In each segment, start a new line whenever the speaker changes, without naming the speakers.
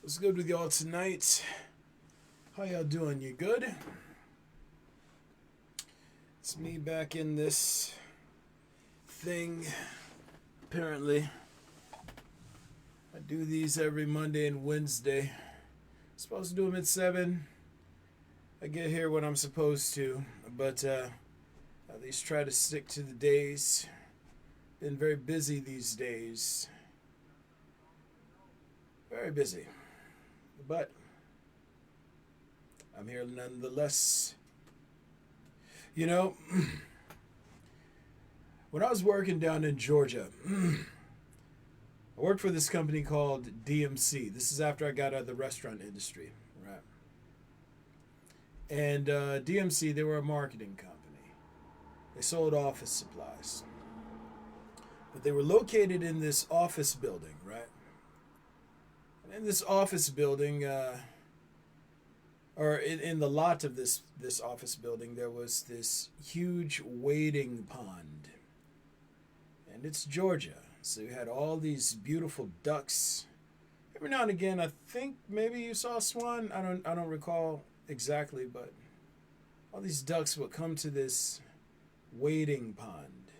What's good with y'all tonight? How y'all doing? You good? It's me back in this thing. Apparently, I do these every Monday and Wednesday. Supposed to do them at 7. I get here when I'm supposed to, but at least try to stick to the days. Been very busy these days. Very busy. But I'm here nonetheless. You know, when I was working down in Georgia, I worked for this company called DMC. This is after I got out of the restaurant industry, right? And DMC, they were a marketing company. They sold office supplies. But they were located in this office building, right? And in this office building, or in the lot of this office building, there was this huge wading pond. And it's Georgia, so you had all these beautiful ducks. Every now and again, I think maybe you saw a swan. I don't recall exactly, but all these ducks would come to this wading pond.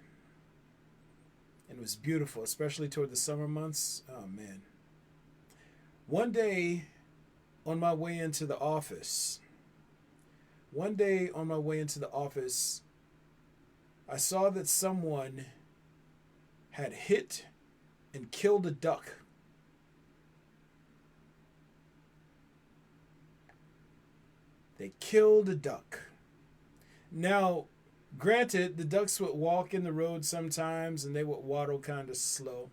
And it was beautiful, especially toward the summer months. Oh man. One day on my way into the office, I saw that someone had hit and killed a duck. They killed a duck. Now, granted, the ducks would walk in the road sometimes and they would waddle kind of slow.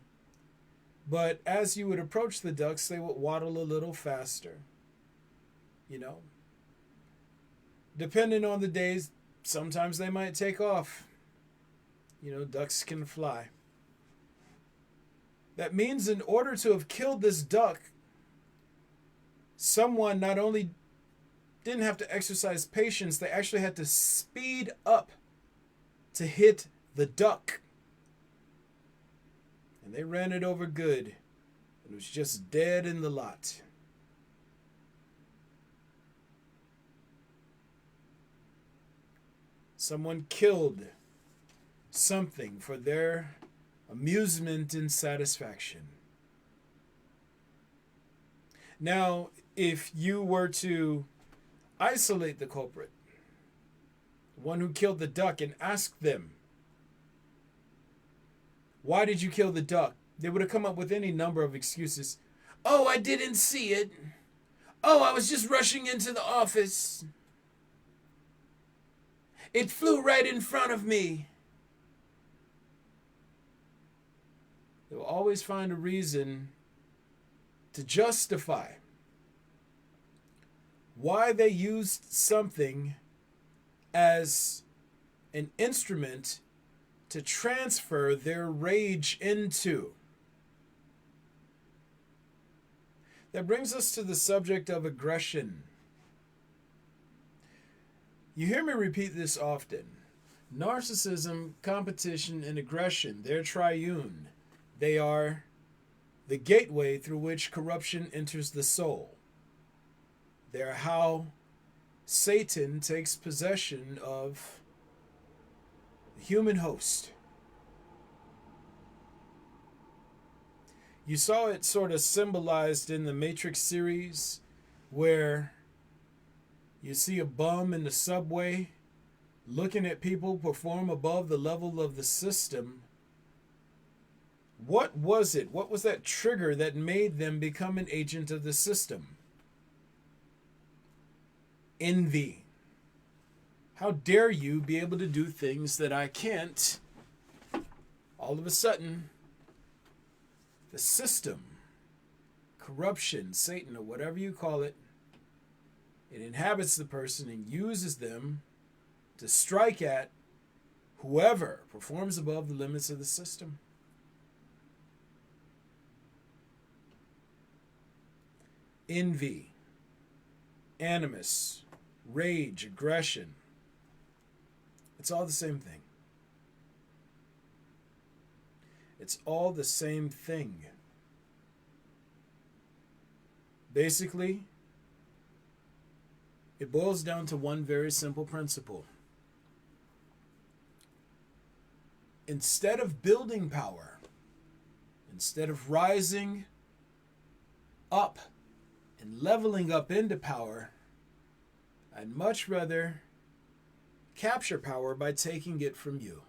But as you would approach the ducks, they would waddle a little faster. You know, depending on the days, sometimes they might take off. You know, ducks can fly. That means in order to have killed this duck, someone not only didn't have to exercise patience, they actually had to speed up to hit the duck. And they ran it over good. It was just dead in the lot. Someone killed something for their amusement and satisfaction. Now, if you were to isolate the culprit, the one who killed the duck, and ask them, why did you kill the duck? They would have come up with any number of excuses. Oh, I didn't see it. Oh, I was just rushing into the office. It flew right in front of me. They will always find a reason to justify why they used something as an instrument to transfer their rage into. That brings us to the subject of aggression. You hear me repeat this often. Narcissism, competition, and aggression, they're triune. They are the gateway through which corruption enters the soul. They're how Satan takes possession of the human host. You saw it sort of symbolized in the Matrix series, where you see a bum in the subway looking at people perform above the level of the system. What was it? What was that trigger that made them become an agent of the system? Envy. How dare you be able to do things that I can't? All of a sudden, the system, corruption, Satan, or whatever you call it, it inhabits the person and uses them to strike at whoever performs above the limits of the system. Envy, animus, rage, aggression. It's all the same thing. It's all the same thing. Basically, it boils down to one very simple principle. Instead of building power, instead of rising up and leveling up into power, I'd much rather capture power by taking it from you.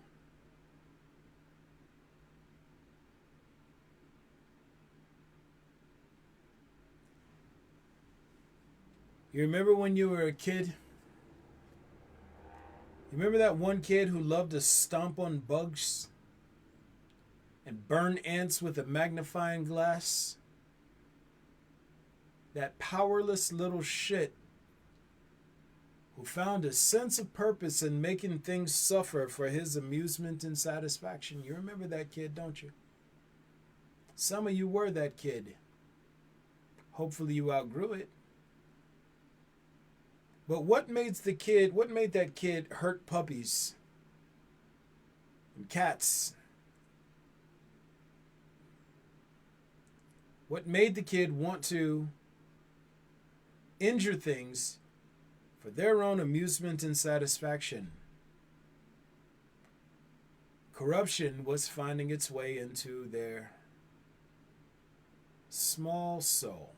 You remember when you were a kid? You remember that one kid who loved to stomp on bugs and burn ants with a magnifying glass? That powerless little shit who found a sense of purpose in making things suffer for his amusement and satisfaction. You remember that kid, don't you? Some of you were that kid. Hopefully you outgrew it. But what made that kid hurt puppies and cats? What made the kid want to injure things for their own amusement and satisfaction? Corruption was finding its way into their small soul.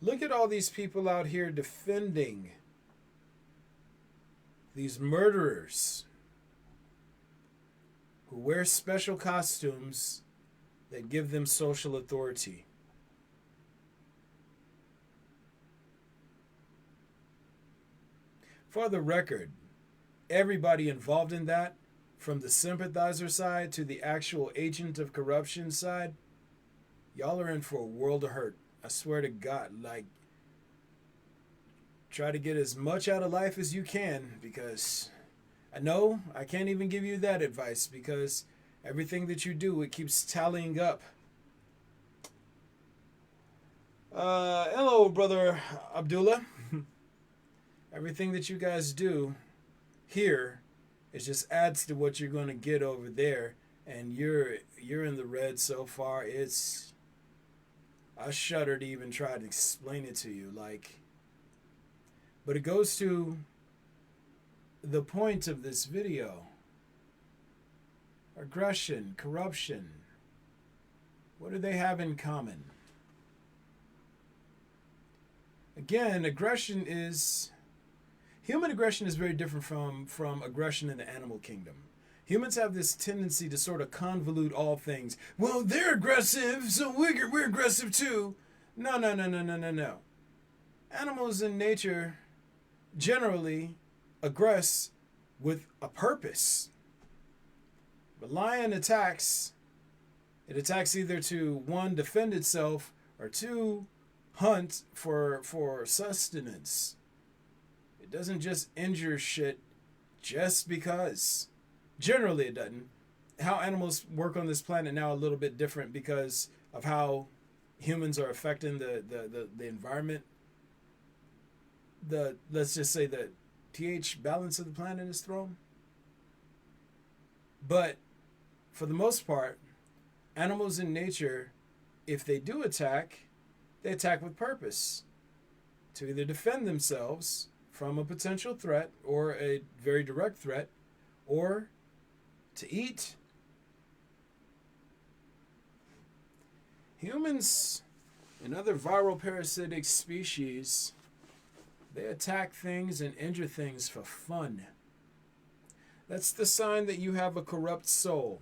Look at all these people out here defending these murderers who wear special costumes that give them social authority. For the record, everybody involved in that, from the sympathizer side to the actual agent of corruption side, y'all are in for a world of hurt. I swear to God, try to get as much out of life as you can, because I know I can't even give you that advice, because everything that you do, it keeps tallying up. Hello, Brother Abdullah. Everything that you guys do here, it just adds to what you're going to get over there, and you're in the red so far. I shudder to even try to explain it to you, but it goes to the point of this video. Aggression, corruption. What do they have in common? Again, human aggression is very different from aggression in the animal kingdom. Humans have this tendency to sort of convolute all things. Well, they're aggressive, so we're aggressive too. No. Animals in nature generally aggress with a purpose. The lion attacks. It attacks either to, one, defend itself, or two, hunt for sustenance. It doesn't just injure shit just because. Generally it doesn't. How animals work on this planet now a little bit different because of how humans are affecting the environment. Let's just say the pH balance of the planet is thrown. But for the most part, animals in nature, if they do attack, they attack with purpose. To either defend themselves from a potential threat or a very direct threat, or to eat. Humans and other viral parasitic species, they attack things and injure things for fun. That's the sign that you have a corrupt soul.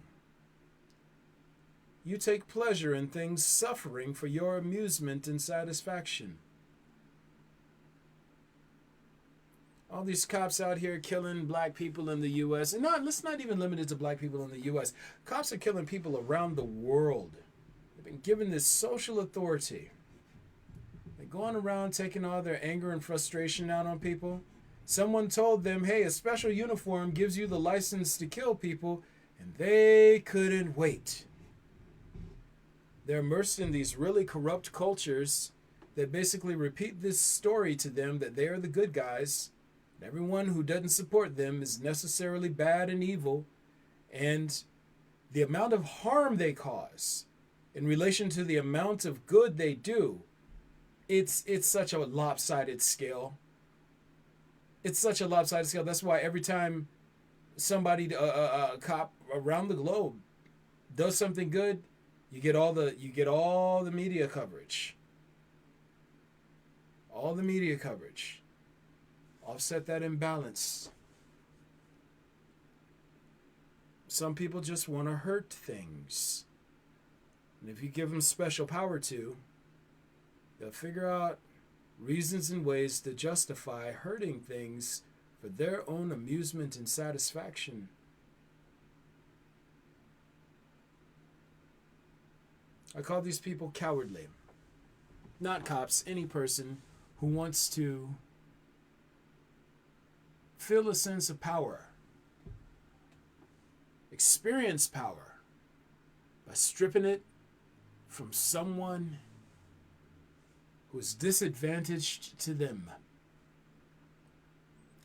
You take pleasure in things suffering for your amusement and satisfaction. All these cops out here killing black people in the U.S. And let's not even limit it to black people in the U.S. Cops are killing people around the world. They've been given this social authority. They're going around taking all their anger and frustration out on people. Someone told them, hey, a special uniform gives you the license to kill people, and they couldn't wait. They're immersed in these really corrupt cultures that basically repeat this story to them that they are the good guys. Everyone who doesn't support them is necessarily bad and evil, and the amount of harm they cause in relation to the amount of good they do, it's such a lopsided scale. It's such a lopsided scale. That's why every time somebody, a cop around the globe, does something good, you get all the media coverage. All the media coverage. Offset that imbalance. Some people just want to hurt things. And if you give them special power to, they'll figure out reasons and ways to justify hurting things for their own amusement and satisfaction. I call these people cowardly. Not cops, any person who wants to feel a sense of power, experience power by stripping it from someone who is disadvantaged to them.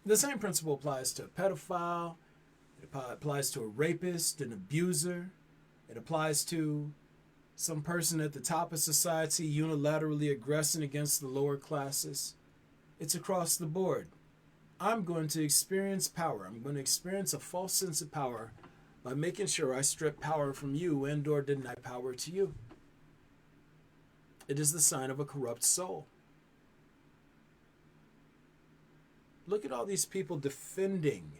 The same principle applies to a pedophile, it applies to a rapist, an abuser, it applies to some person at the top of society unilaterally aggressing against the lower classes. It's across the board. I'm going to experience power. I'm going to experience a false sense of power by making sure I strip power from you and or deny power to you. It is the sign of a corrupt soul. Look at all these people defending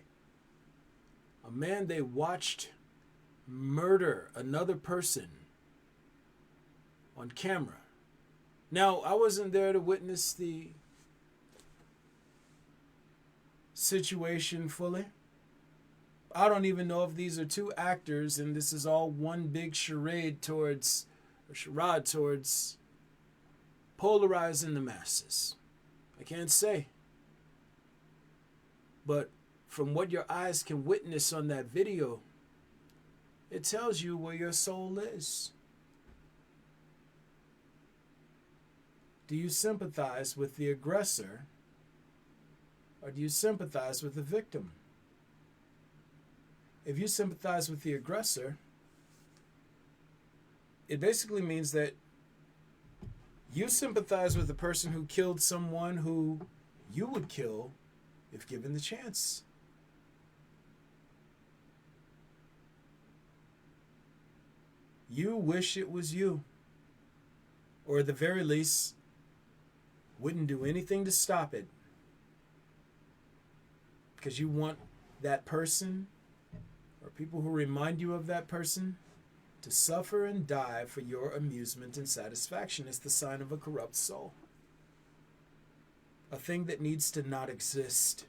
a man they watched murder another person on camera. Now, I wasn't there to witness the situation fully. I don't even know if these are two actors and this is all one big charade towards polarizing the masses. I can't say. But from what your eyes can witness on that video, it tells you where your soul is. Do you sympathize with the aggressor, or do you sympathize with the victim? If you sympathize with the aggressor, it basically means that you sympathize with the person who killed someone who you would kill if given the chance. You wish it was you, or at the very least, wouldn't do anything to stop it because you want that person or people who remind you of that person to suffer and die for your amusement and satisfaction. It's the sign of a corrupt soul. A thing that needs to not exist.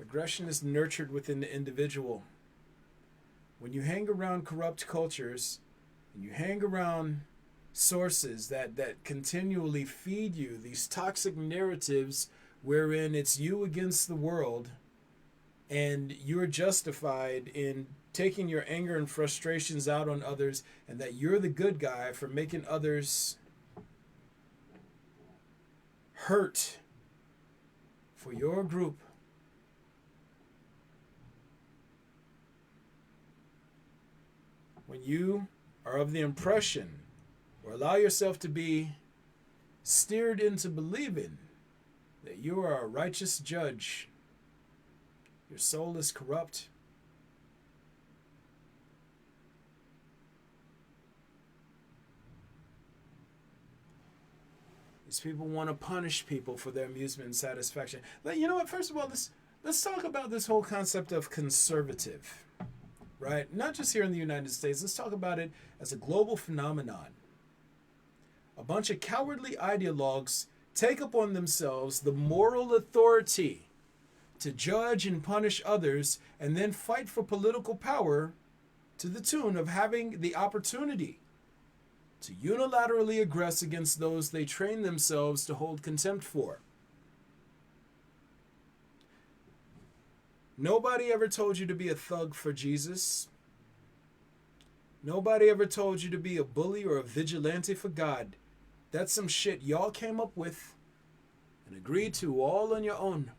Aggression is nurtured within the individual. When you hang around corrupt cultures, and you hang around sources that continually feed you these toxic narratives wherein it's you against the world, and you're justified in taking your anger and frustrations out on others, and that you're the good guy for making others hurt for your group. When you are of the impression or allow yourself to be steered into believing that you are a righteous judge, your soul is corrupt. These people want to punish people for their amusement and satisfaction. But you know what? First of all, let's talk about this whole concept of conservative. Right? Not just here in the United States. Let's talk about it as a global phenomenon. A bunch of cowardly ideologues take upon themselves the moral authority to judge and punish others and then fight for political power to the tune of having the opportunity to unilaterally aggress against those they train themselves to hold contempt for. Nobody ever told you to be a thug for Jesus. Nobody ever told you to be a bully or a vigilante for God. That's some shit y'all came up with and agreed to all on your own.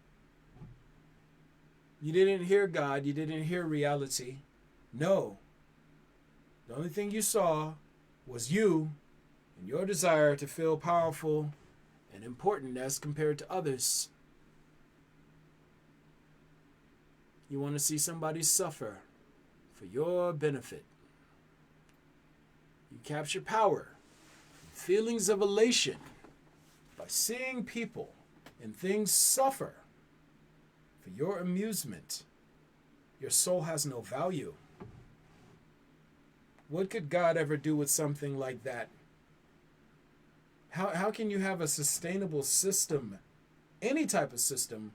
You didn't hear God. You didn't hear reality. No. The only thing you saw was you and your desire to feel powerful and important as compared to others. You want to see somebody suffer for your benefit. You capture power, feelings of elation by seeing people and things suffer for your amusement. Your soul has no value. What could God ever do with something like that? How can you have a sustainable system, any type of system,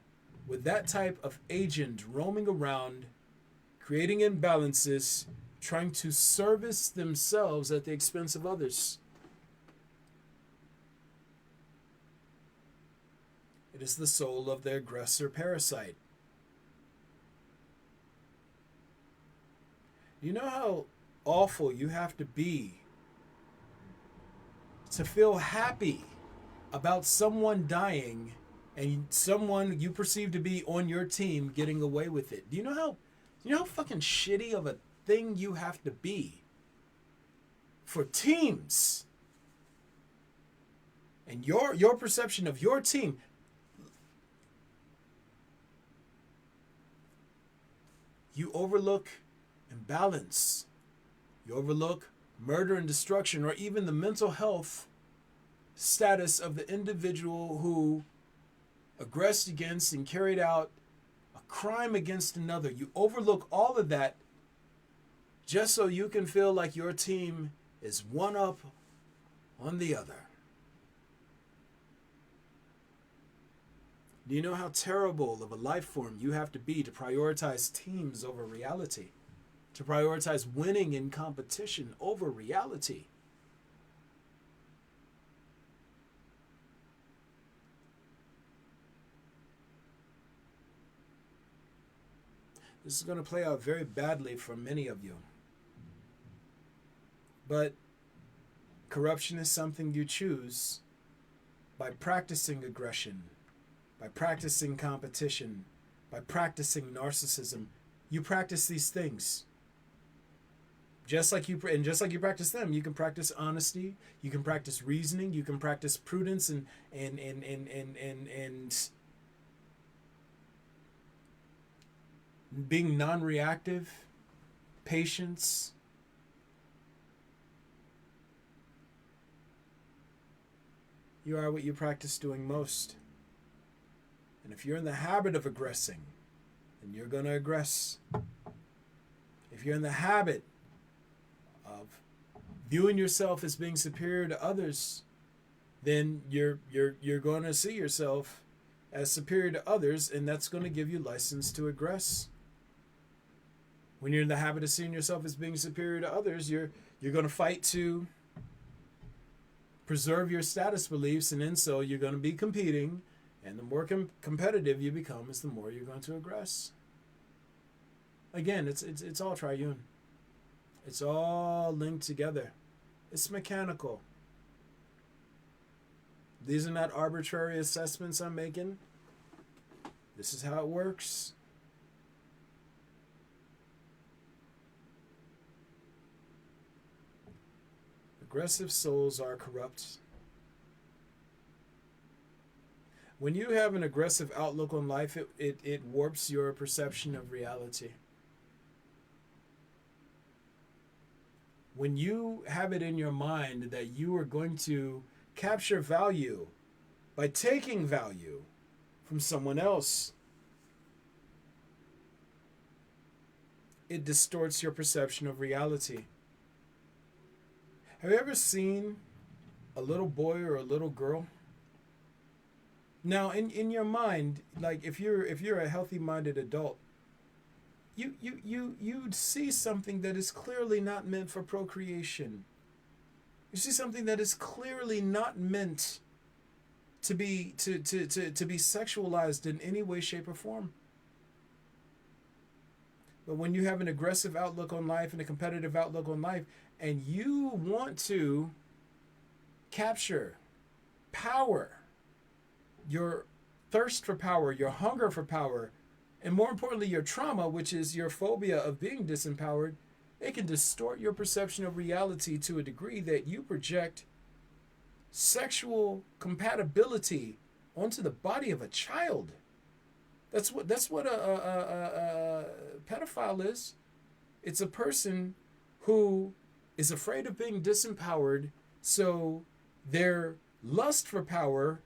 with that type of agent roaming around, creating imbalances, trying to service themselves at the expense of others? It is the soul of the aggressor parasite. You know how awful you have to be to feel happy about someone dying and someone you perceive to be on your team getting away with it? Do you know how fucking shitty of a thing you have to be for teams and your perception of your team? You overlook imbalance. You overlook murder and destruction, or even the mental health status of the individual who aggressed against and carried out a crime against another. You overlook all of that just so you can feel like your team is one up on the other. Do you know how terrible of a life form you have to be to prioritize teams over reality? To prioritize winning in competition over reality? This is going to play out very badly for many of you. But corruption is something you choose by practicing aggression, by practicing competition, by practicing narcissism. You practice these things. Just like you practice them, you can practice honesty, you can practice reasoning, you can practice prudence and being non-reactive, patience. You are what you practice doing most. And if you're in the habit of aggressing, then you're going to aggress. If you're in the habit of viewing yourself as being superior to others, then you're going to see yourself as superior to others, and that's going to give you license to aggress. When you're in the habit of seeing yourself as being superior to others, you're going to fight to preserve your status beliefs, and in so you're going to be competing, and the more competitive you become is the more you're going to aggress. Again, it's all triune. It's all linked together. It's mechanical. These are not arbitrary assessments I'm making. This is how it works. Aggressive souls are corrupt. When you have an aggressive outlook on life, it warps your perception of reality. When you have it in your mind that you are going to capture value by taking value from someone else, it distorts your perception of reality. Have you ever seen a little boy or a little girl? Now, in your mind, like if you're a healthy-minded adult, you'd see something that is clearly not meant for procreation. You see something that is clearly not meant to be sexualized in any way, shape, or form. But when you have an aggressive outlook on life and a competitive outlook on life, and you want to capture power, your thirst for power, your hunger for power, and more importantly, your trauma, which is your phobia of being disempowered, it can distort your perception of reality to a degree that you project sexual compatibility onto the body of a child. That's what a pedophile is. It's a person who is afraid of being disempowered, so their lust for power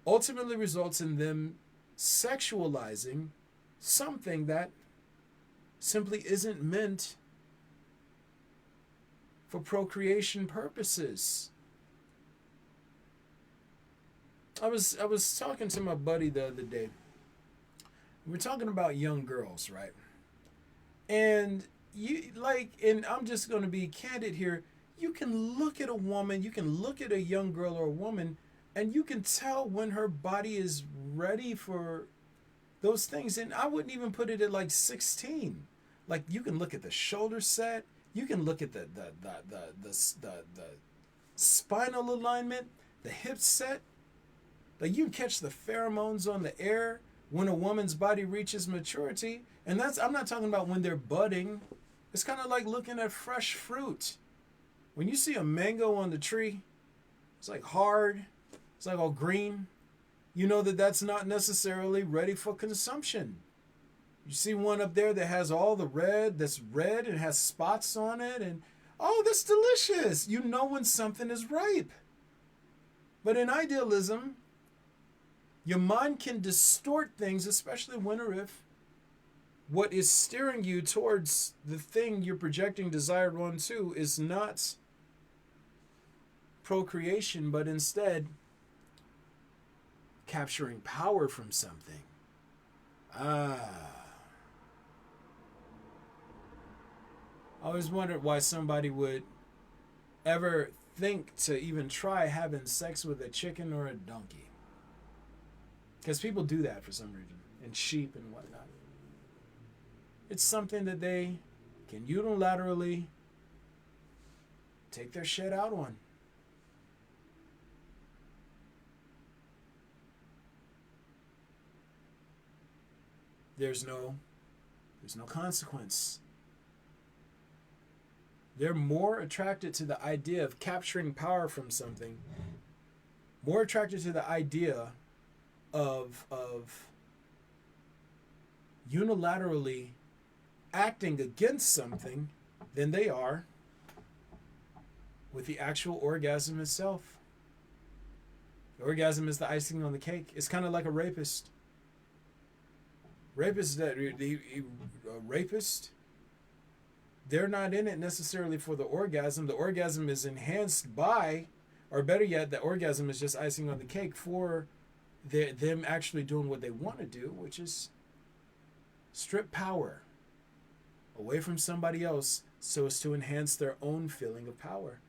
ultimately results in them sexualizing something that simply isn't meant for procreation purposes. I was talking to my buddy the other day. We're talking about young girls, right? And and I'm just going to be candid here. You can look at a woman, you can look at a young girl or a woman, and you can tell when her body is ready for those things. And I wouldn't even put it at like 16. Like, you can look at the shoulder set, you can look at the spinal alignment, the hip set. Like, you can catch the pheromones on the air when a woman's body reaches maturity. And I'm not talking about when they're budding. It's kind of like looking at fresh fruit. When you see a mango on the tree, it's like hard, it's like all green. You know that that's not necessarily ready for consumption. You see one up there that has all the red, that's red and has spots on it, and oh, that's delicious. You know when something is ripe. But in idealism, your mind can distort things, especially when or if what is steering you towards the thing you're projecting desire onto is not procreation, but instead capturing power from something. I always wondered why somebody would ever think to even try having sex with a chicken or a donkey. Because people do that for some reason, and sheep and whatnot. It's something that they can unilaterally take their shit out on. There's no consequence. They're more attracted to the idea of capturing power from something, more attracted to the idea of unilaterally acting against something than they are with the actual orgasm itself. The orgasm is the icing on the cake. It's kind of like a rapist. Rapist, they're not in it necessarily for the orgasm. The orgasm is enhanced by, or better yet, the orgasm is just icing on the cake for them actually doing what they want to do, which is strip power away from somebody else so as to enhance their own feeling of power.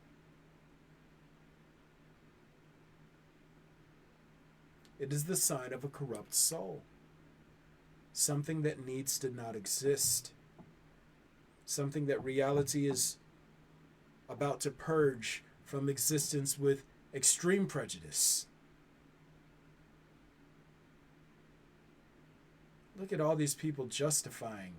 It is the sign of a corrupt soul. Something that needs to not exist. Something that reality is about to purge from existence with extreme prejudice. Look at all these people justifying.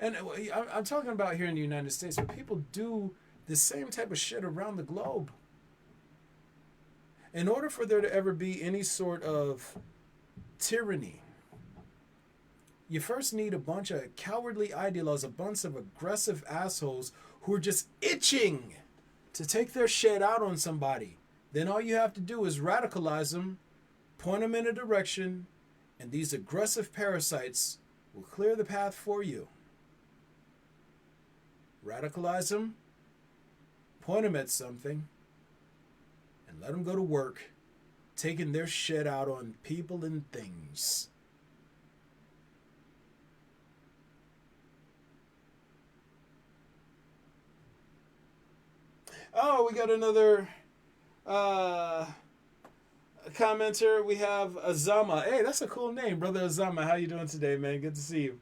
And I'm talking about here in the United States, but people do the same type of shit around the globe. In order for there to ever be any sort of tyranny, you first need a bunch of cowardly ideologues, a bunch of aggressive assholes who are just itching to take their shit out on somebody. Then all you have to do is radicalize them, point them in a direction, and these aggressive parasites will clear the path for you. Radicalize them, point them at something, and let them go to work, taking their shit out on people and things. Oh, we got another commenter. We have Azama. Hey, that's a cool name, Brother Azama. How you doing today, man? Good to see you.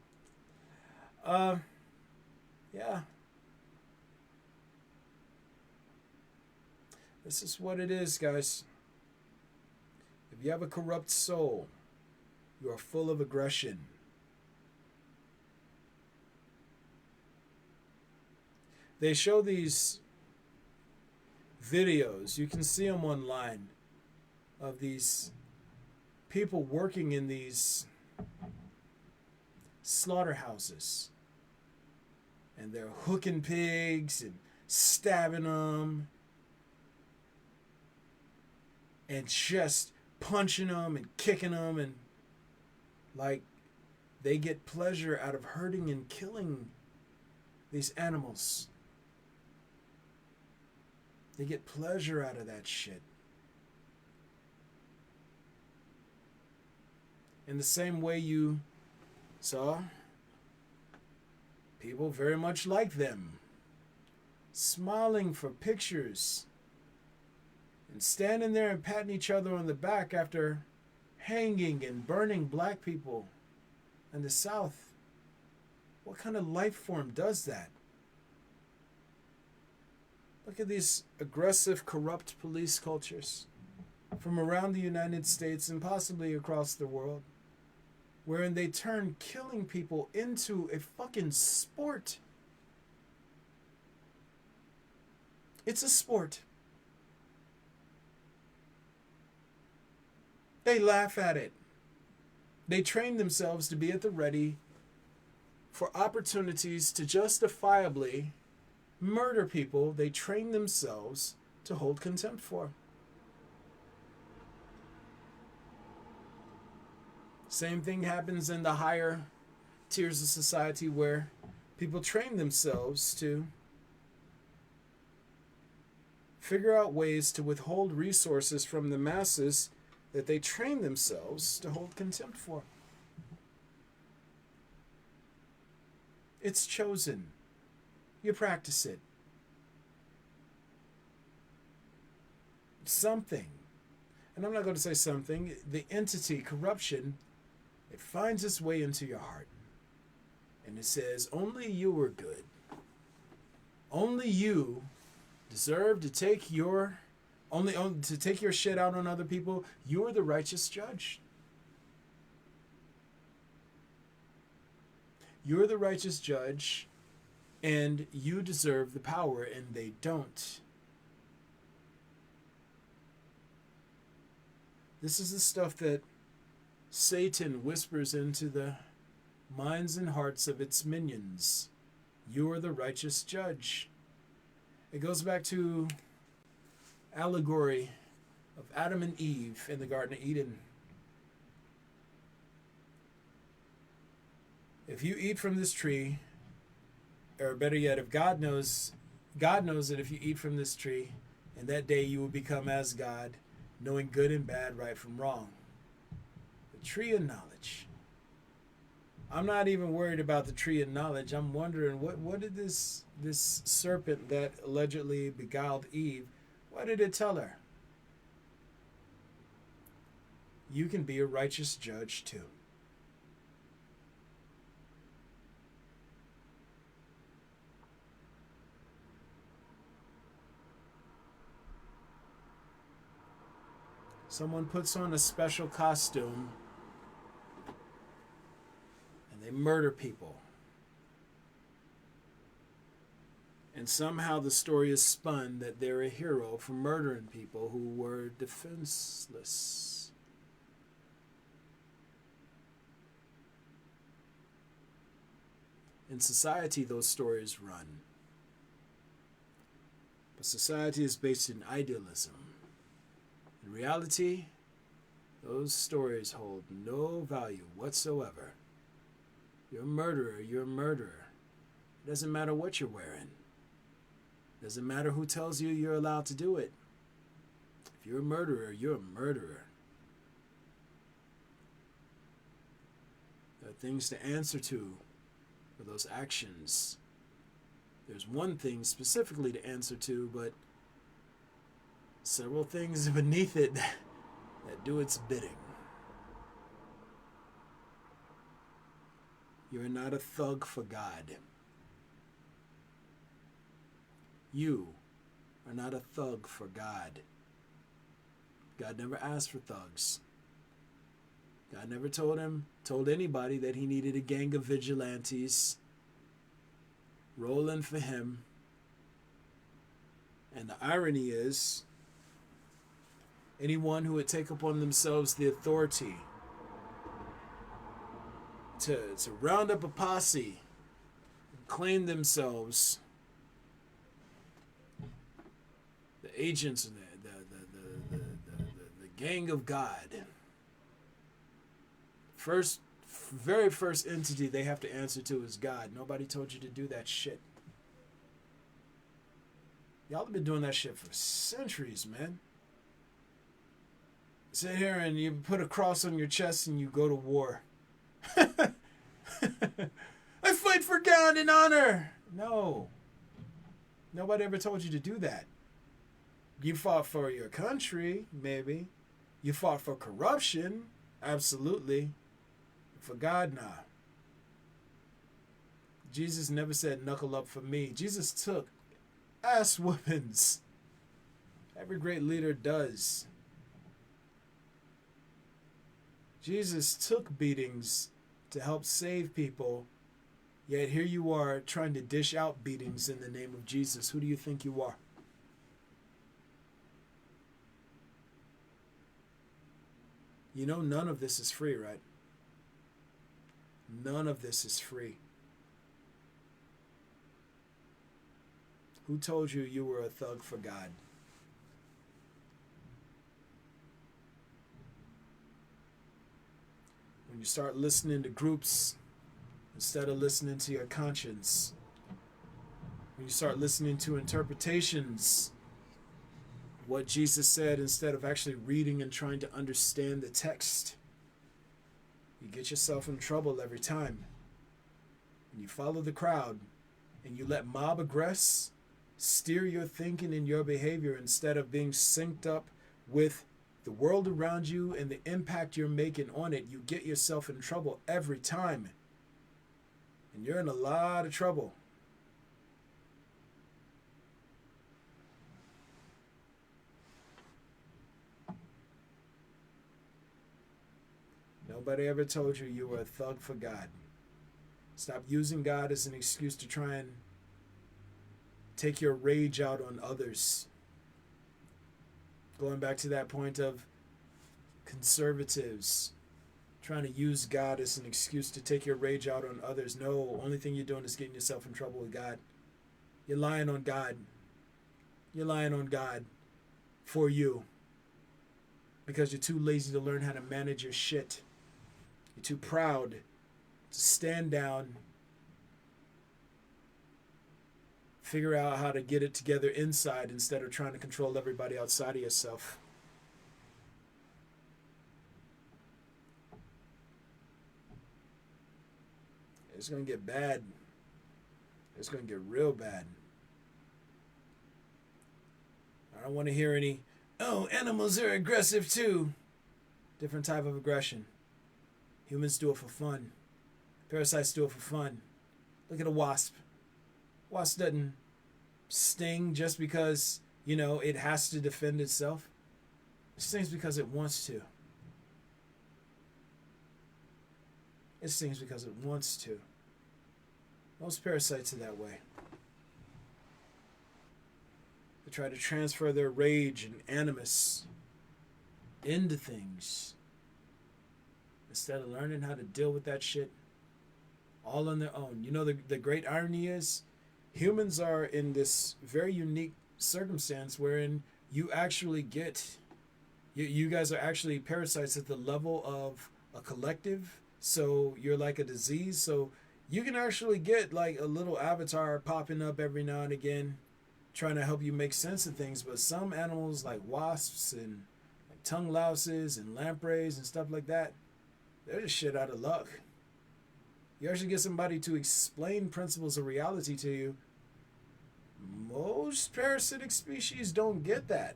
Uh, yeah. This is what it is, guys. If you have a corrupt soul, you are full of aggression. They show these videos, you can see them online, of these people working in these slaughterhouses. And they're hooking pigs and stabbing them and just punching them and kicking them, and like they get pleasure out of hurting and killing these animals. They get pleasure out of that shit. In the same way you saw people very much like them smiling for pictures and standing there and patting each other on the back after hanging and burning black people in the South. What kind of life form does that? Look at these aggressive, corrupt police cultures from around the United States and possibly across the world, wherein they turn killing people into a fucking sport. It's a sport. They laugh at it. They train themselves to be at the ready for opportunities to justifiably murder people they train themselves to hold contempt for. Same thing happens in the higher tiers of society where people train themselves to figure out ways to withhold resources from the masses that they train themselves to hold contempt for. It's chosen. You practice it. Something, and I'm not going to say something, the entity, corruption, it finds its way into your heart. And it says, only you are good. Only you deserve to take your shit out on other people. You're the righteous judge. You're the righteous judge, and you deserve the power, and they don't. This is the stuff that Satan whispers into the minds and hearts of its minions. You're the righteous judge. It goes back to allegory of Adam and Eve in the Garden of Eden. If you eat from this tree, or better yet, if God knows that if you eat from this tree, in that day you will become as God, knowing good and bad, right from wrong. The tree of knowledge. I'm not even worried about the tree of knowledge. I'm wondering what did this serpent that allegedly beguiled Eve, what did it tell her? You can be a righteous judge too. Someone puts on a special costume and they murder people. And somehow the story is spun that they're a hero for murdering people who were defenseless. In society, those stories run. But society is based in idealism. In reality, those stories hold no value whatsoever. You're a murderer, you're a murderer. It doesn't matter what you're wearing. It doesn't matter who tells you you're allowed to do it. If you're a murderer, you're a murderer. There are things to answer to for those actions. There's one thing specifically to answer to, but several things beneath it that do its bidding. You are not a thug for God. You are not a thug for God. God never asked for thugs. God never told anybody that he needed a gang of vigilantes rolling for him. And the irony is, anyone who would take upon themselves the authority to round up a posse and claim themselves the agents of the gang of God, very first entity they have to answer to is God. Nobody told you to do that shit. Y'all have been doing that shit for centuries, man. Sit here and you put a cross on your chest and you go to war. I fight for God and honor. No. Nobody ever told you to do that. You fought for your country, maybe. You fought for corruption, absolutely. For God, nah. Jesus never said knuckle up for me. Jesus took ass whoopings. Every great leader does. Jesus took beatings to help save people, yet here you are trying to dish out beatings in the name of Jesus. Who do you think you are? You know none of this is free, right? None of this is free. Who told you you were a thug for God? When you start listening to groups instead of listening to your conscience, when you start listening to interpretations, what Jesus said instead of actually reading and trying to understand the text, you get yourself in trouble every time. And you follow the crowd and you let mob aggress steer your thinking and your behavior instead of being synced up with the world around you and the impact you're making on it. You get yourself in trouble every time. And you're in a lot of trouble. Nobody ever told you you were a thug for God. Stop using God as an excuse to try and take your rage out on others. Going back to that point of conservatives trying to use God as an excuse to take your rage out on others. No, only thing you're doing is getting yourself in trouble with God. You're lying on God. You're lying on God for you because you're too lazy to learn how to manage your shit. You're too proud to stand down, figure out how to get it together inside instead of trying to control everybody outside of yourself. It's going to get bad. It's going to get real bad. I don't want to hear any, oh, animals are aggressive too. Different type of aggression. Humans do it for fun. Parasites do it for fun. Look at a wasp. Wasp doesn't sting just because, it has to defend itself. It stings because it wants to. It stings because it wants to. Most parasites are that way. They try to transfer their rage and animus into things instead of learning how to deal with that shit all on their own. The great irony is humans are in this very unique circumstance wherein you actually get, you guys are actually parasites at the level of a collective. So you're like a disease. So you can actually get like a little avatar popping up every now and again trying to help you make sense of things. But some animals like wasps and like tongue louses and lampreys and stuff like that, they're just shit out of luck. You actually get somebody to explain principles of reality to you. Most parasitic species don't get that.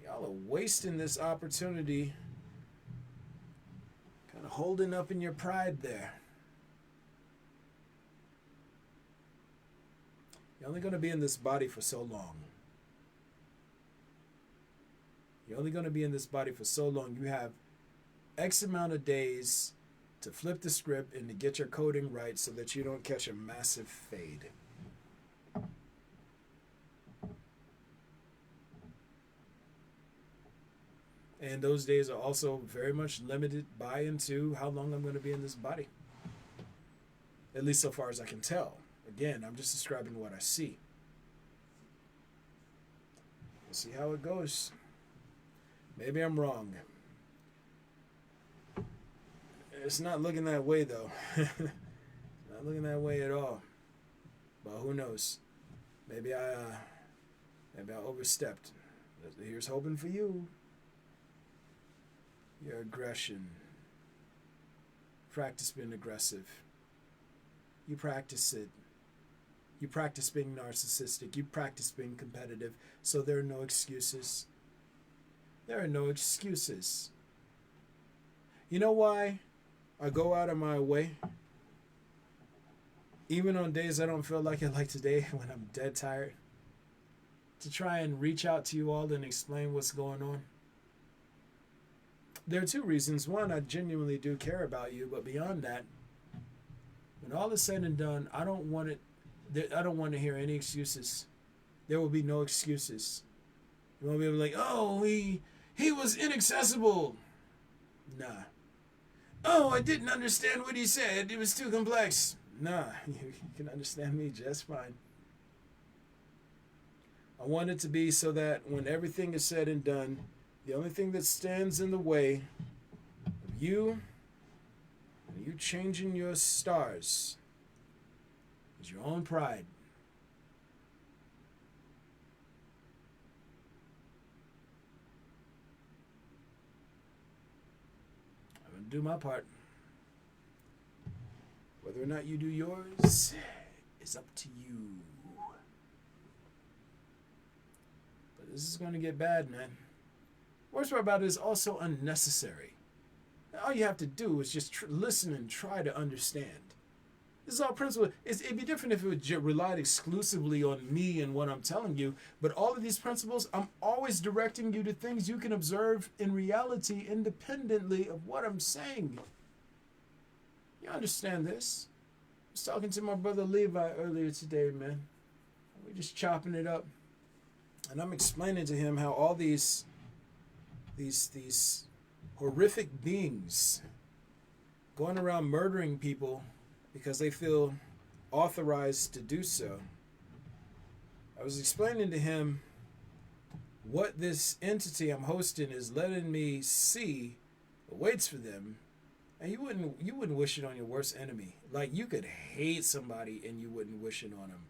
Y'all are wasting this opportunity, kind of holding up in your pride there. You're only going to be in this body for so long. You're only going to be in this body for so long. You have X amount of days to flip the script and to get your coding right so that you don't catch a massive fade. And those days are also very much limited by into how long I'm going to be in this body. At least so far as I can tell. Again, I'm just describing what I see. We'll see how it goes. Maybe I'm wrong. It's not looking that way, though. Not looking that way at all. But who knows? Maybe I overstepped. Here's hoping for you. Your aggression. Practice being aggressive. You practice it. You practice being narcissistic. You practice being competitive. So there are no excuses. There are no excuses. You know why I go out of my way? Even on days I don't feel like it, like today when I'm dead tired, to try and reach out to you all and explain what's going on. There are two reasons. One, I genuinely do care about you, but beyond that, when all is said and done, I don't want to hear any excuses. There will be no excuses. You won't be able to be like, oh, he was inaccessible. Nah. Oh, I didn't understand what he said. It was too complex. Nah, you can understand me just fine. I want it to be so that when everything is said and done, the only thing that stands in the way of you and you changing your stars is your own pride. I'm going to do my part. Whether or not you do yours is up to you. But this is going to get bad, man. Worst part about it is also unnecessary. All you have to do is just listen and try to understand. This is all principle. It'd be different if it would relied exclusively on me and what I'm telling you. But all of these principles, I'm always directing you to things you can observe in reality independently of what I'm saying. You understand this? I was talking to my brother Levi earlier today, man. We're just chopping it up. And I'm explaining to him how all these horrific beings going around murdering people because they feel authorized to do so. I was explaining to him what this entity I'm hosting is letting me see awaits for them. And you wouldn't wish it on your worst enemy. Like, you could hate somebody and you wouldn't wish it on them.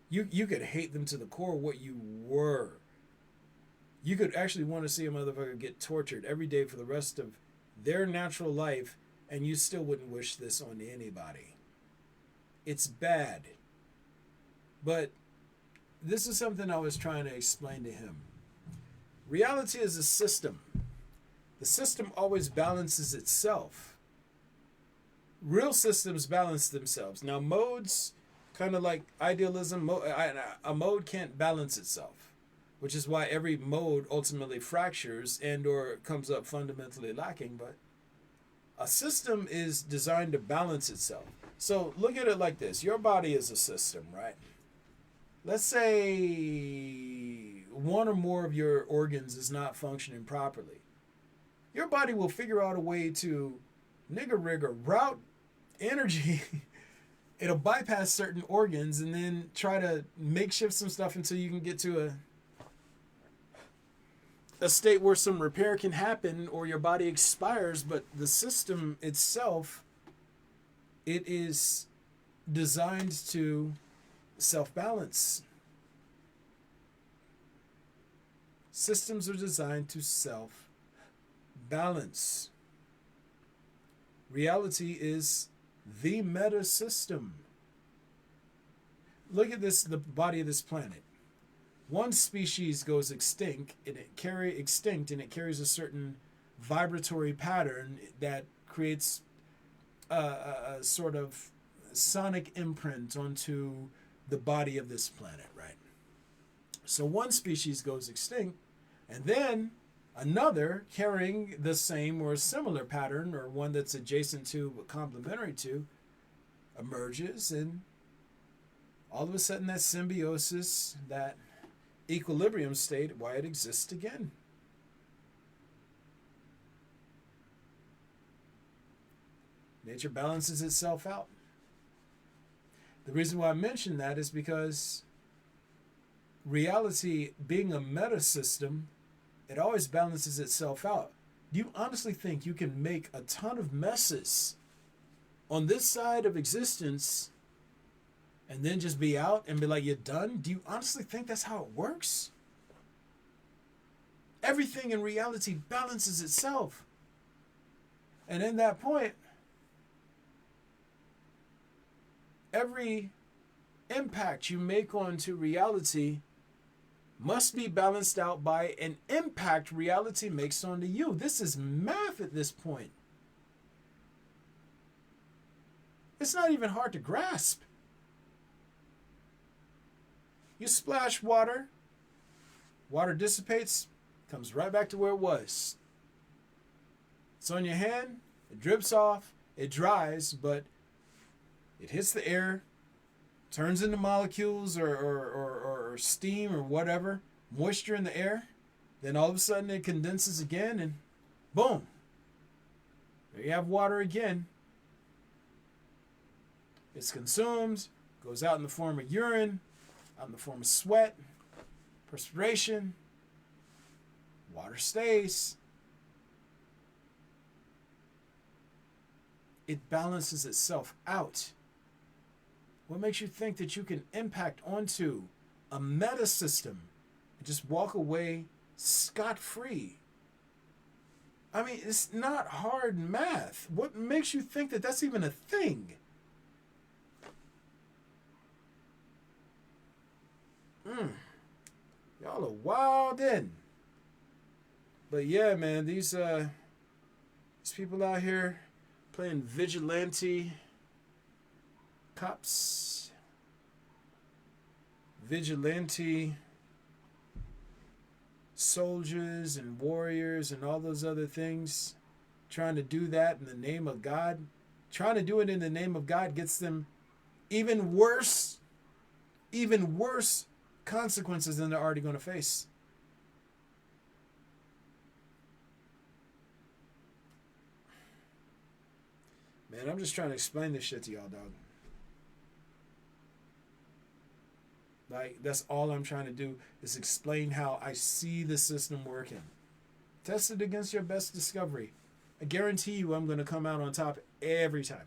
You could hate them to the core of what you were. You could actually want to see a motherfucker get tortured every day for the rest of their natural life, and you still wouldn't wish this on anybody. It's bad. But this is something I was trying to explain to him. Reality is a system. The system always balances itself. Real systems balance themselves. Now, modes, kind of like idealism, a mode can't balance itself, which is why every mode ultimately fractures and or comes up fundamentally lacking. But a system is designed to balance itself. So look at it like this. Your body is a system, right? Let's say one or more of your organs is not functioning properly. Your body will figure out a way to nigger-rig or route energy. It'll bypass certain organs and then try to makeshift some stuff until you can get to a state where some repair can happen or your body expires. But the system itself, it is designed to self-balance. Systems are designed to self-balance. Reality is the meta system. Look at this, the body of this planet. One species goes extinct and it carries a certain vibratory pattern that creates a sort of sonic imprint onto the body of this planet, right? So one species goes extinct, and then another carrying the same or similar pattern, or one that's adjacent to but complementary to, emerges, and all of a sudden that symbiosis, that equilibrium state, why it exists again. Nature balances itself out. The reason why I mention that is because reality, being a meta system, it always balances itself out. Do you honestly think you can make a ton of messes on this side of existence and then just be out and be like, you're done? Do you honestly think that's how it works? Everything in reality balances itself. And in that point, every impact you make onto reality must be balanced out by an impact reality makes onto you. This is math at this point. It's not even hard to grasp. You splash water, water dissipates, comes right back to where it was. It's on your hand, it drips off, it dries, but it hits the air, turns into molecules or steam or whatever, moisture in the air. Then all of a sudden it condenses again and boom. There you have water again. It's consumed, goes out in the form of urine, out in the form of sweat, perspiration. Water stays. It balances itself out. What makes you think that you can impact onto a meta system and just walk away scot-free? I mean, it's not hard math. What makes you think that that's even a thing? Y'all are wild in. But yeah, man, these people out here playing vigilante cops, vigilante soldiers and warriors and all those other things, trying to do that in the name of God, trying to do it in the name of God gets them even worse consequences than they're already going to face. Man, I'm just trying to explain this shit to y'all, dog. Like, that's all I'm trying to do is explain how I see the system working. Test it against your best discovery. I guarantee you I'm going to come out on top every time.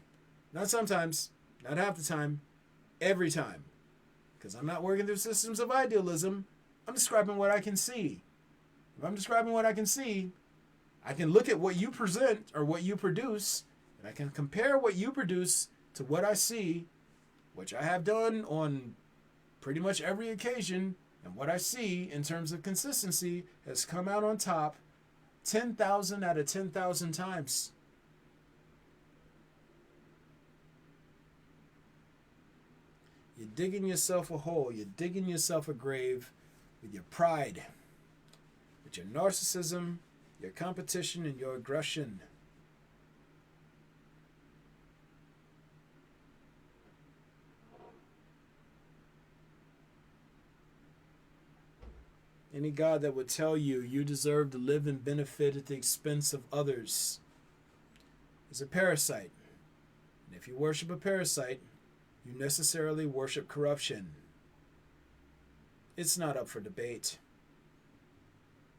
Not sometimes, not half the time, every time. Because I'm not working through systems of idealism. I'm describing what I can see. If I'm describing what I can see, I can look at what you present or what you produce, and I can compare what you produce to what I see, which I have done on pretty much every occasion, and what I see in terms of consistency has come out on top 10,000 out of 10,000 times. You're digging yourself a hole. You're digging yourself a grave with your pride, with your narcissism, your competition, and your aggression. Any God that would tell you you deserve to live and benefit at the expense of others is a parasite. And if you worship a parasite, you necessarily worship corruption. It's not up for debate.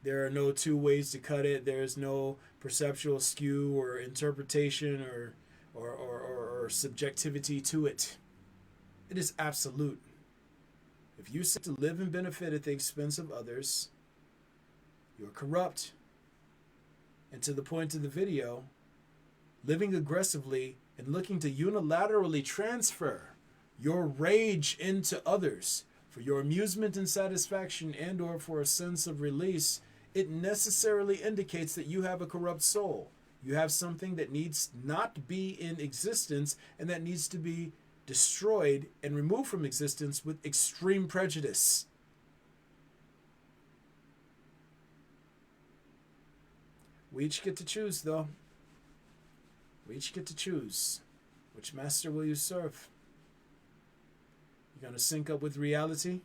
There are no two ways to cut it. There is no perceptual skew or interpretation or subjectivity to it. It is absolute. If you seek to live and benefit at the expense of others, you're corrupt. And to the point of the video, living aggressively and looking to unilaterally transfer your rage into others for your amusement and satisfaction and or for a sense of release, it necessarily indicates that you have a corrupt soul. You have something that needs not to be in existence and that needs to be destroyed, and removed from existence with extreme prejudice. We each get to choose, though. We each get to choose. Which master will you serve? You're going to sync up with reality?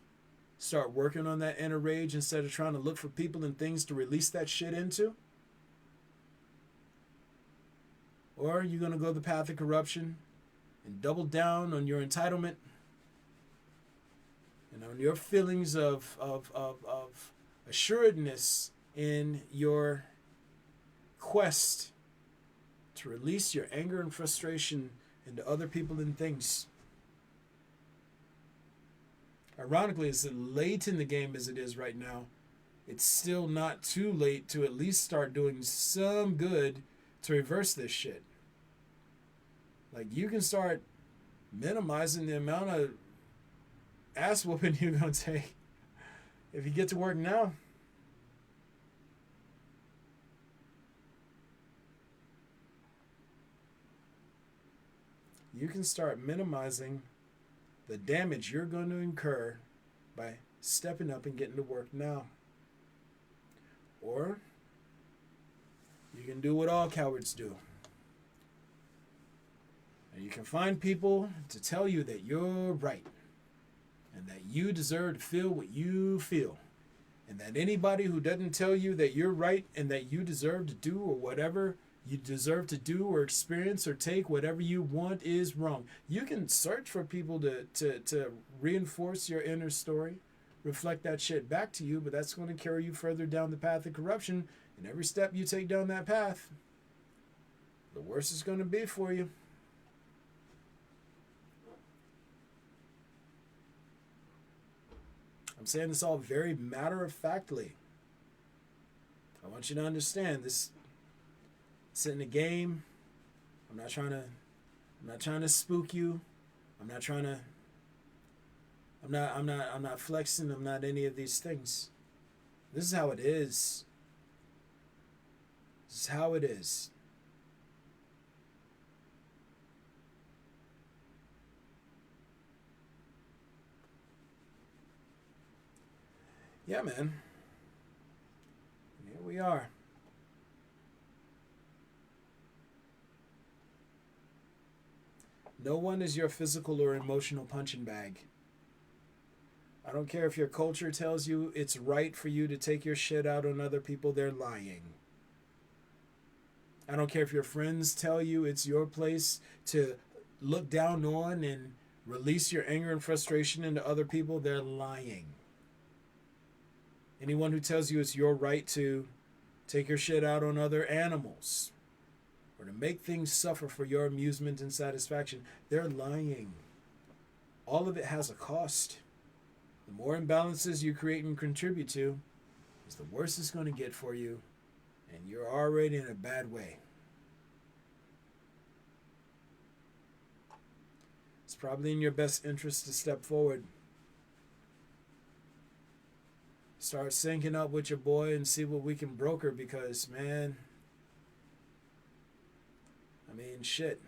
Start working on that inner rage instead of trying to look for people and things to release that shit into? Or are you going to go the path of corruption and double down on your entitlement and on your feelings of assuredness in your quest to release your anger and frustration into other people and things? Ironically, as late in the game as it is right now, it's still not too late to at least start doing some good to reverse this shit. Like, you can start minimizing the amount of ass whooping you're going to take if you get to work now. You can start minimizing the damage you're going to incur by stepping up and getting to work now. Or you can do what all cowards do. And you can find people to tell you that you're right and that you deserve to feel what you feel. And that anybody who doesn't tell you that you're right and that you deserve to do or whatever you deserve to do or experience or take whatever you want is wrong. You can search for people to reinforce your inner story, reflect that shit back to you, but that's going to carry you further down the path of corruption. And every step you take down that path, the worse it's going to be for you. I'm saying this all very matter-of-factly. I want you to understand this. It's in the game. I'm not trying to spook you. I'm not flexing. I'm not any of these things. This is how it is. This is how it is. Yeah, man. Here we are. No one is your physical or emotional punching bag. I don't care if your culture tells you it's right for you to take your shit out on other people, they're lying. I don't care if your friends tell you it's your place to look down on and release your anger and frustration into other people, they're lying. Anyone who tells you it's your right to take your shit out on other animals or to make things suffer for your amusement and satisfaction, they're lying. All of it has a cost. The more imbalances you create and contribute to, is the worse it's going to get for you, and you're already in a bad way. It's probably in your best interest to step forward. Start syncing up with your boy and see what we can broker, because, man, I mean, shit.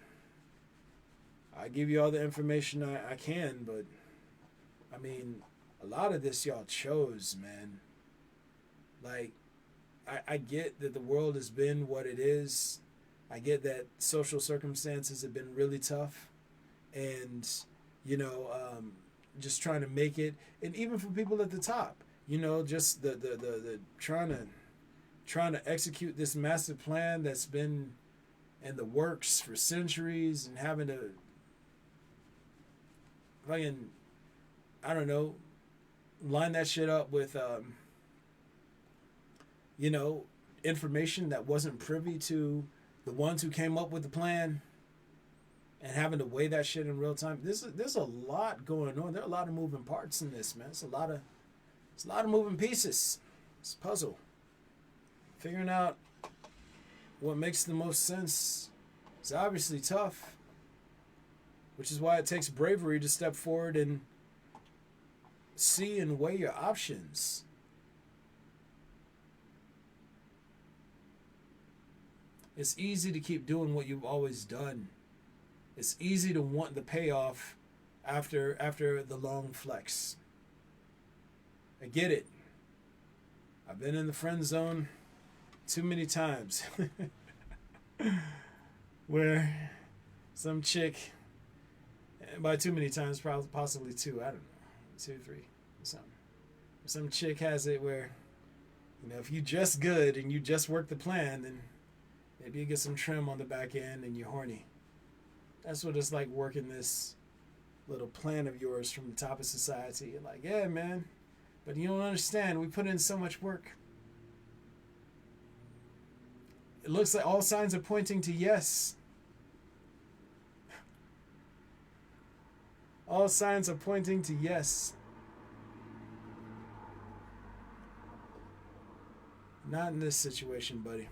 I give you all the information I can, but, I mean, a lot of this y'all chose, man. Like, I get that the world has been what it is. I get that social circumstances have been really tough. And, you know, just trying to make it. And even for people at the top, you know, just the trying to execute this massive plan that's been in the works for centuries, and having to fucking, I don't know, line that shit up with, you know, information that wasn't privy to the ones who came up with the plan, and having to weigh that shit in real time. There's a lot going on. There are a lot of moving parts in this, man. It's a lot of moving pieces. It's a puzzle. Figuring out what makes the most sense is obviously tough, which is why it takes bravery to step forward and see and weigh your options. It's easy to keep doing what you've always done. It's easy to want the payoff after the long flex. I get it. I've been in the friend zone too many times where some chick, by too many times, probably possibly two, I don't know, two, three, something. Some chick has it where, if you just good and you just work the plan, then maybe you get some trim on the back end and you're horny. That's what it's like working this little plan of yours from the top of society. You're like, yeah, man, but you don't understand. We put in so much work. It looks like all signs are pointing to yes. All signs are pointing to yes. Not in this situation, buddy.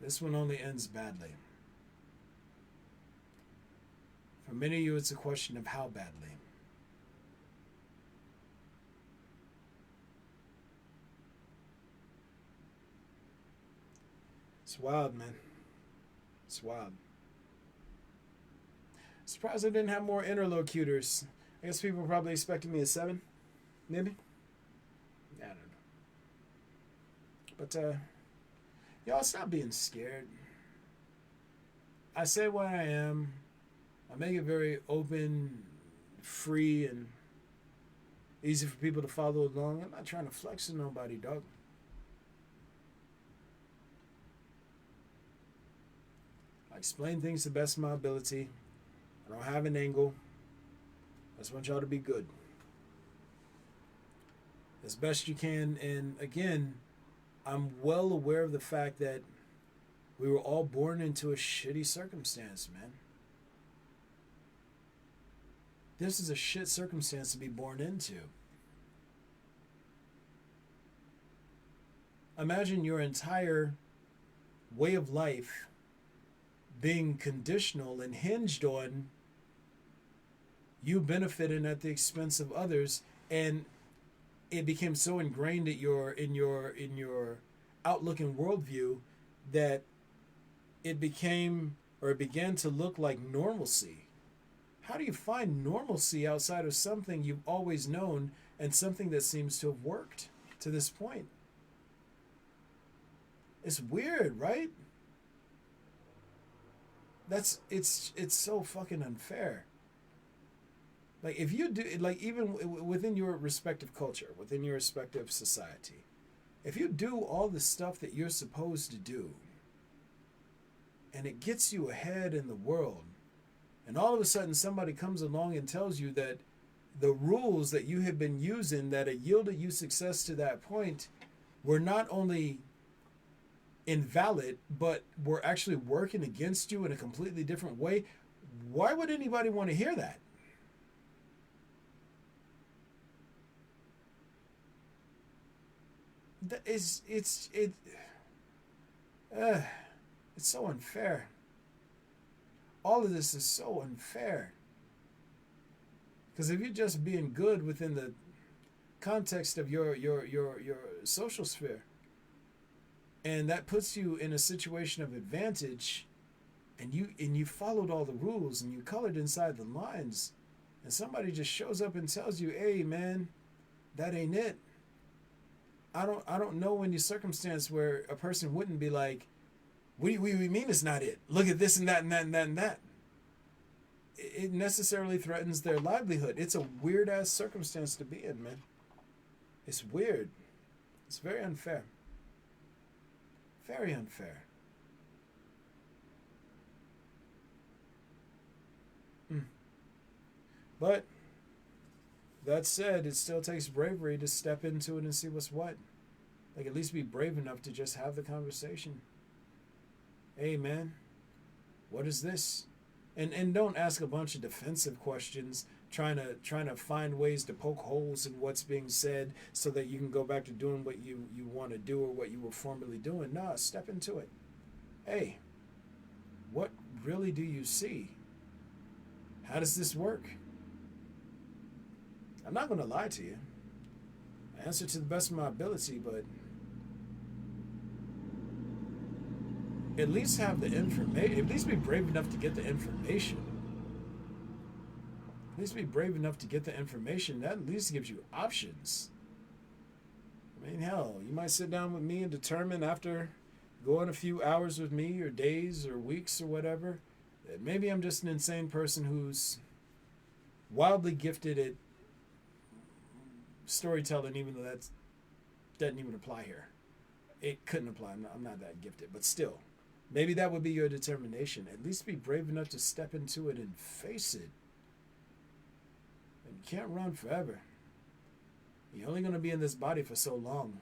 This one only ends badly. For many of you, it's a question of how badly. It's wild, man. It's wild. Surprised I didn't have more interlocutors. I guess people were probably expecting me a 7, maybe. I don't know. But y'all stop being scared. I say what I am. I make it very open, free, and easy for people to follow along. I'm not trying to flex to nobody, dog. I explain things to the best of my ability. I don't have an angle. I just want y'all to be good. As best you can. And again, I'm well aware of the fact that we were all born into a shitty circumstance, man. This is a shit circumstance to be born into. Imagine your entire way of life being conditional and hinged on you benefiting at the expense of others, and it became so ingrained in your outlook and worldview that it began to look like normalcy. How do you find normalcy outside of something you've always known and something that seems to have worked to this point? It's weird, right? It's so fucking unfair. Like, if you do, like, even within your respective culture, within your respective society, if you do all the stuff that you're supposed to do, and it gets you ahead in the world, and all of a sudden somebody comes along and tells you that the rules that you have been using that have yielded you success to that point were not only invalid, but were actually working against you in a completely different way, why would anybody want to hear that? It's so unfair. All of this is so unfair. Because if you're just being good within the context of your social sphere, and that puts you in a situation of advantage, and you followed all the rules and you colored inside the lines, and somebody just shows up and tells you, "Hey, man, that ain't it." I don't know any circumstance where a person wouldn't be like, "What do you mean it's not it? Look at this and that and that and that and that." It necessarily threatens their livelihood. It's a weird ass circumstance to be in, man. It's weird. It's very unfair. Very unfair. But that said, it still takes bravery to step into it and see what's what. Like, at least be brave enough to just have the conversation. Hey, man, what is this? And don't ask a bunch of defensive questions, trying to find ways to poke holes in what's being said so that you can go back to doing what you want to do or what you were formerly doing. Nah, step into it. Hey, what really do you see? How does this work? I'm not going to lie to you. I answer to the best of my ability, but at least have the information. At least be brave enough to get the information. At least be brave enough to get the information. That at least gives you options. I mean, hell, you might sit down with me and determine after going a few hours with me, or days, or weeks, or whatever, that maybe I'm just an insane person who's wildly gifted at storytelling, even though that doesn't even apply here. It couldn't apply. I'm not that gifted, but still, maybe that would be your determination. At least be brave enough to step into it and face it. And you can't run forever. You're only going to be in this body for so long.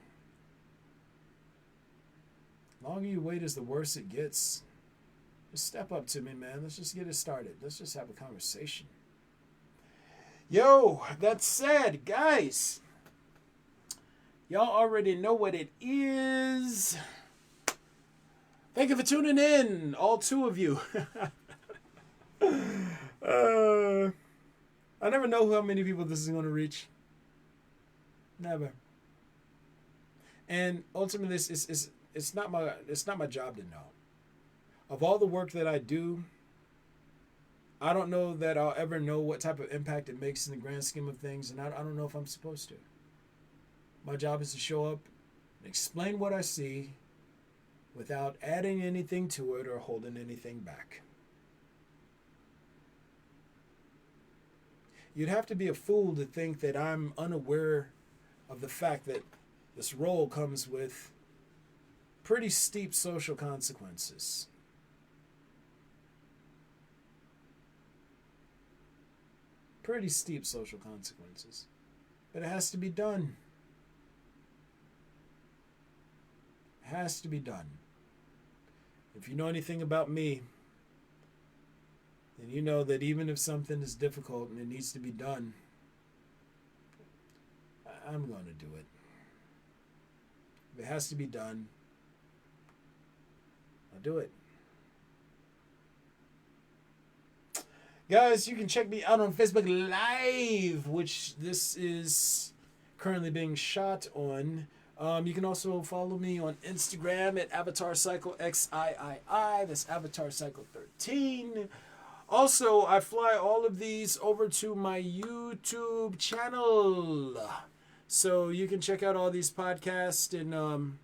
The longer you wait is the worse it gets. Just step up to me, man. Let's just get it started. Let's just have a conversation. Yo, that said, guys, y'all already know what it is. Thank you for tuning in, all two of you. I never know how many people this is going to reach. Never. And ultimately, it's not my job to know. Of all the work that I do, I don't know that I'll ever know what type of impact it makes in the grand scheme of things, and I don't know if I'm supposed to. My job is to show up and explain what I see without adding anything to it or holding anything back. You'd have to be a fool to think that I'm unaware of the fact that this role comes with pretty steep social consequences. Pretty steep social consequences. But it has to be done. It has to be done. If you know anything about me, then you know that even if something is difficult and it needs to be done, I'm going to do it. If it has to be done, I'll do it. Guys, you can check me out on Facebook Live, which this is currently being shot on. You can also follow me on Instagram at Avatar Cycle XIII. That's Avatar Cycle 13. Also, I fly all of these over to my YouTube channel. So you can check out all these podcasts and,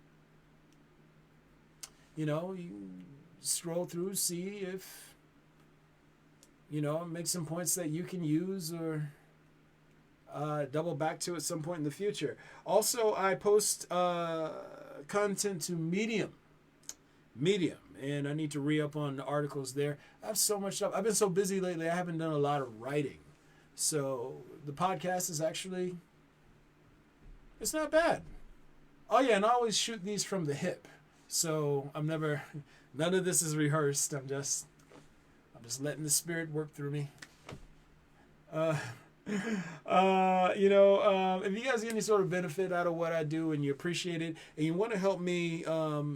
you scroll through, see if, make some points that you can use or double back to at some point in the future. Also, I post content to Medium, and I need to re-up on the articles there. I have so much stuff. I've been so busy lately, I haven't done a lot of writing. So the podcast is actually, it's not bad. Oh yeah, and I always shoot these from the hip. So none of this is rehearsed. I'm just letting the spirit work through me. If you guys get any sort of benefit out of what I do and you appreciate it and you want to help me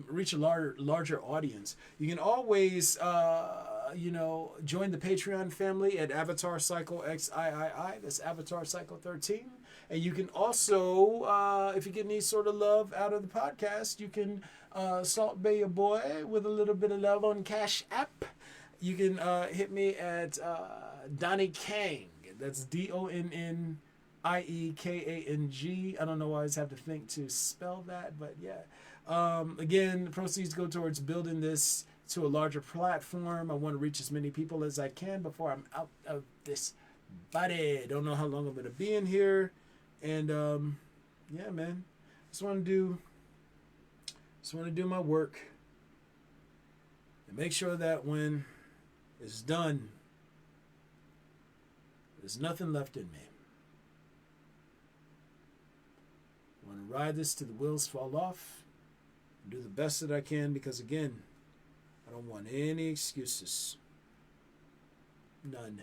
reach a larger audience, you can always join the Patreon family at Avatar Cycle XIII. That's Avatar Cycle 13. And you can also, if you get any sort of love out of the podcast, you can Salt Bay your boy with a little bit of love on Cash App. You can hit me at Donnie Kang. That's DonnieKang. I don't know why I just have to think to spell that, but yeah. Again, the proceeds go towards building this to a larger platform. I want to reach as many people as I can before I'm out of this body. Don't know how long I'm going to be in here. And yeah, man. Just want to do my work and make sure that when it's done, there's nothing left in me. I want to ride this till the wheels fall off and do the best that I can because, again, I don't want any excuses. None.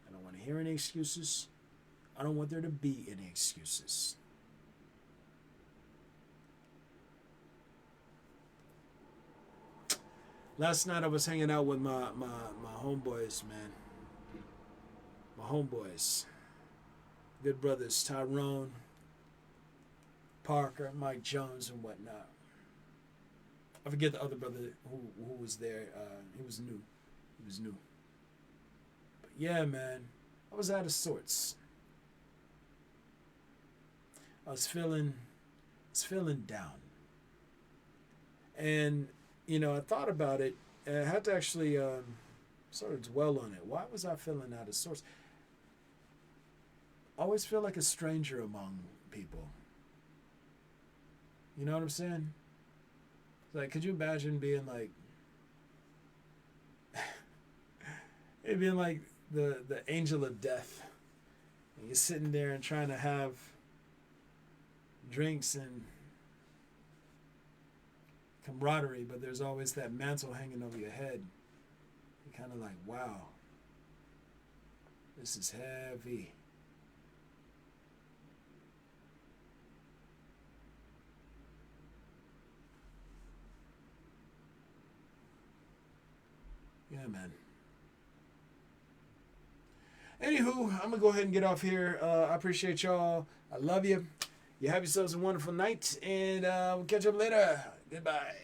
I don't want to hear any excuses. I don't want there to be any excuses. Last night I was hanging out with my homeboys, man. My homeboys. Good brothers, Tyrone, Parker, Mike Jones, and whatnot. I forget the other brother who was there. He was new. He was new. But yeah, man, I was out of sorts. I was feeling down. And, I thought about it, and I had to actually sort of dwell on it. Why was I feeling out of sorts? I always feel like a stranger among people. You know what I'm saying? Like, could you imagine being like, it being like the angel of death, and you're sitting there and trying to have drinks and camaraderie, but there's always that mantle hanging over your head. You're kind of like, wow, this is heavy. Yeah, man. Anywho, I'm going to go ahead and get off here. I appreciate y'all. I love you. You have yourselves a wonderful night, and we'll catch up later. Goodbye.